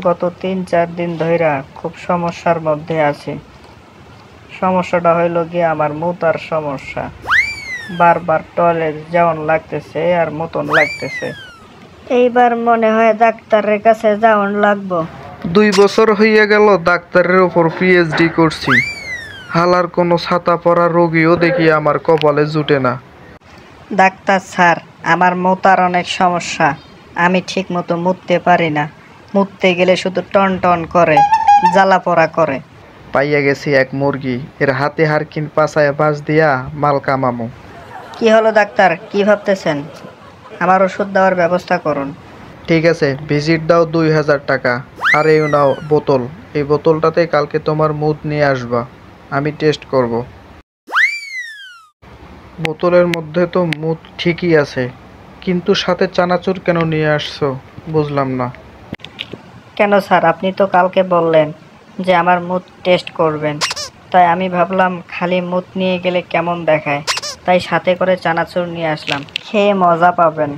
গত ৩-৪ দিন ধইরা খুব সমস্যার মধ্যে আছি। সমস্যাটা হইল গিয়ে আমার মুতার সমস্যা। বারবার টয়লেট যাওয়ান লাগতেছে আর মতন লাগতেছে। এইবার মনে হয় ডাক্তারের কাছে যাওয়ান লাগবো। 2 বছর হইয়া গেল ডাক্তারের উপর পিএইচডি করছি। হালার কোনো ছাতা পরা রোগীও দেখি আমার কপালে জুটে না। ডাক্তার স্যার, আমার মুতার অনেক সমস্যা। আমি ঠিক মতো মুততে পারি না। মুততে গেলে শুধু টন টন করে, জ্বালা পোড়া করে। পাইয়া গেছি এক মুরগি, এর হাতে হারকিন পাছায় বাঁশ দিয়া মাল কামামু। কি হলো ডাক্তার, কি ভাবতেছেন? আমার ওষুধ দেওয়ার ব্যবস্থা করুন। ঠিক আছে, ভিজিট দাও 2000 টাকা। আর এই নাও বোতল। এই বোতলটাতে কালকে তোমার মুদ নিয়ে আসবা, আমি টেস্ট করব। বোতলের মধ্যে তো মুদ ঠিকই আছে, কিন্তু সাথে চানাচুর কেন নিয়ে আসছো বুঝলাম না। কেন স্যার, আপনি তো কালকে বললেন যে আমার মুত টেস্ট করবেন, তাই আমি ভাবলাম খালি মুত নিয়ে গেলে কেমন দেখায়, তাই সাথে করে চানাচুর নিয়ে আসলাম। খেয়ে মজা পাবেন।